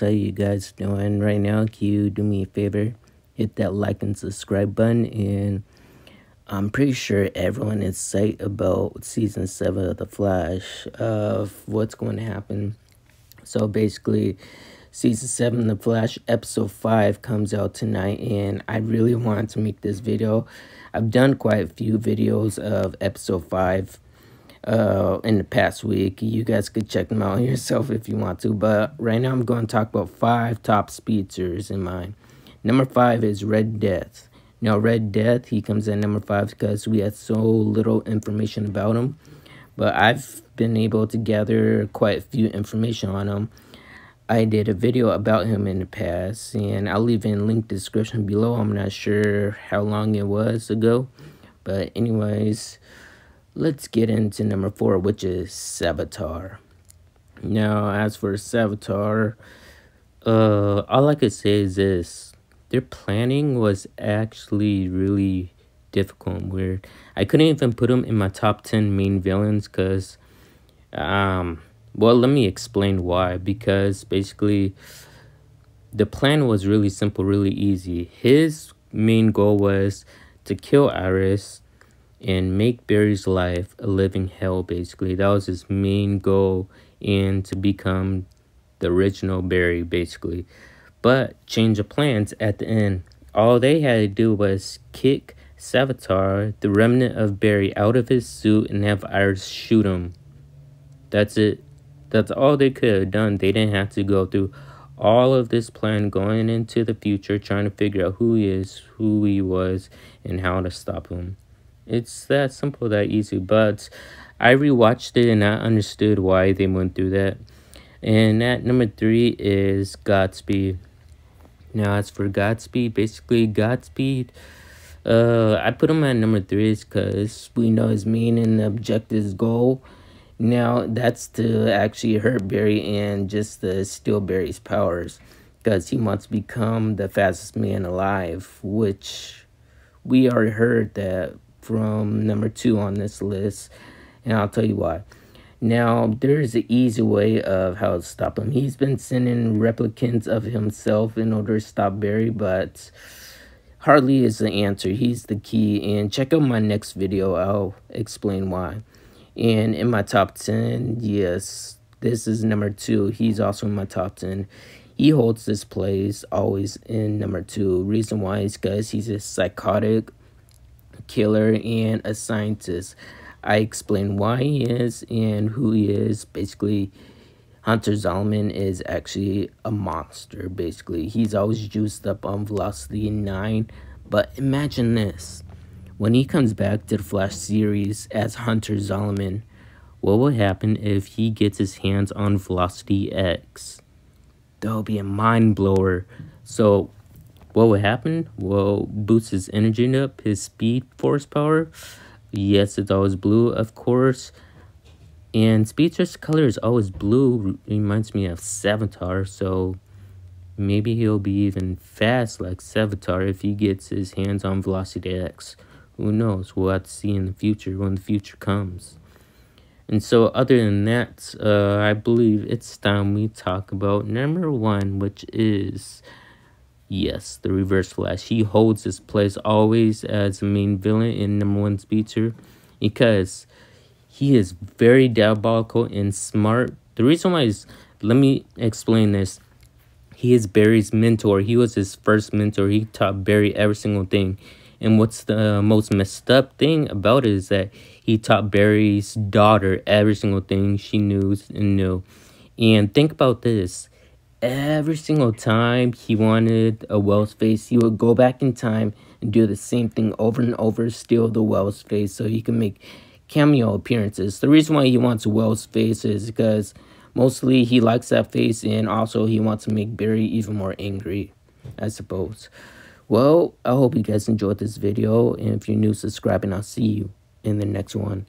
how you guys doing right now? Can you do me a favor? Hit that like and subscribe button, and I'm pretty sure everyone is psyched about season 7 of The Flash, of what's going to happen. So basically, season 7 of The Flash episode 5 comes out tonight, and I really wanted to make this video. I've done quite a few videos of episode 5 in the past week. You guys could check them out yourself if you want to, but right now I'm going to talk about 5 top speedsters in mine. Number 5 is Red Death. Now Red Death, he comes in number 5 because we had so little information about him, but I've been able to gather quite a few information on him. I did a video about him in the past, and I'll leave in link description below. I'm not sure how long it was ago, but anyways, let's get into number 4, which is Sabotage. Now, as for Sabotage, all I could say is this: their planning was actually really difficult and weird. I couldn't even put them in my top 10 main villains because, well, let me explain why. Because basically, the plan was really simple, really easy. His main goal was to kill Iris and make Barry's life a living hell, basically. That was his main goal, and to become the original Barry, basically. But change of plans at the end. All they had to do was kick Sabotage, the remnant of Barry, out of his suit and have Iris shoot him. That's it. That's all they could have done. They didn't have to go through all of this plan going into the future, trying to figure out who he is, who he was, and how to stop him. It's that simple, that easy. But I rewatched it and I understood why they went through that. And at number 3 is Godspeed. Now, as for Godspeed, basically Godspeed, I put him at number 3 because we know his main and objective goal. Now, that's to actually hurt Barry and just to steal Barry's powers, because he wants to become the fastest man alive, which we already heard that from number 2 on this list, and I'll tell you why. Now, there's an easy way of how to stop him. He's been sending replicants of himself in order to stop Barry, but hardly is the answer. He's the key, and check out my next video. I'll explain why. And in my top 10, yes, this is number 2. He's also in my top 10. He holds this place always in number 2. Reason why is because he's a psychotic killer and a scientist. I explain why he is and who he is. Basically, Hunter Zolomon is actually a monster. Basically, he's always juiced up on velocity 9. But imagine this: when he comes back to the Flash series as Hunter Zolomon, what will happen if he gets his hands on Velocity X? That'll be a mind blower. So what will happen? Well, boost his energy up, his speed force power. Yes, it's always blue, of course. And Speedster's color is always blue. Reminds me of Sabotage. So maybe he'll be even fast like Sabotage if he gets his hands on Velocity X. Who knows? We'll have to see in the future when the future comes. And so other than that, I believe it's time we talk about number 1, which is, yes, the Reverse Flash. He holds his place always as the main villain in number 1 speedster because he is very diabolical and smart. The reason why is, let me explain this. He is Barry's mentor. He was his first mentor. He taught Barry every single thing. And what's the most messed up thing about it is that he taught Barry's daughter every single thing she knew and knew. And think about this. Every single time he wanted a Wells face, he would go back in time and do the same thing over and over, steal the Wells face so he can make cameo appearances. The reason why he wants a Wells face is because mostly he likes that face, and also he wants to make Barry even more angry, I suppose. Well, I hope you guys enjoyed this video, and if you're new, subscribe, and I'll see you in the next one.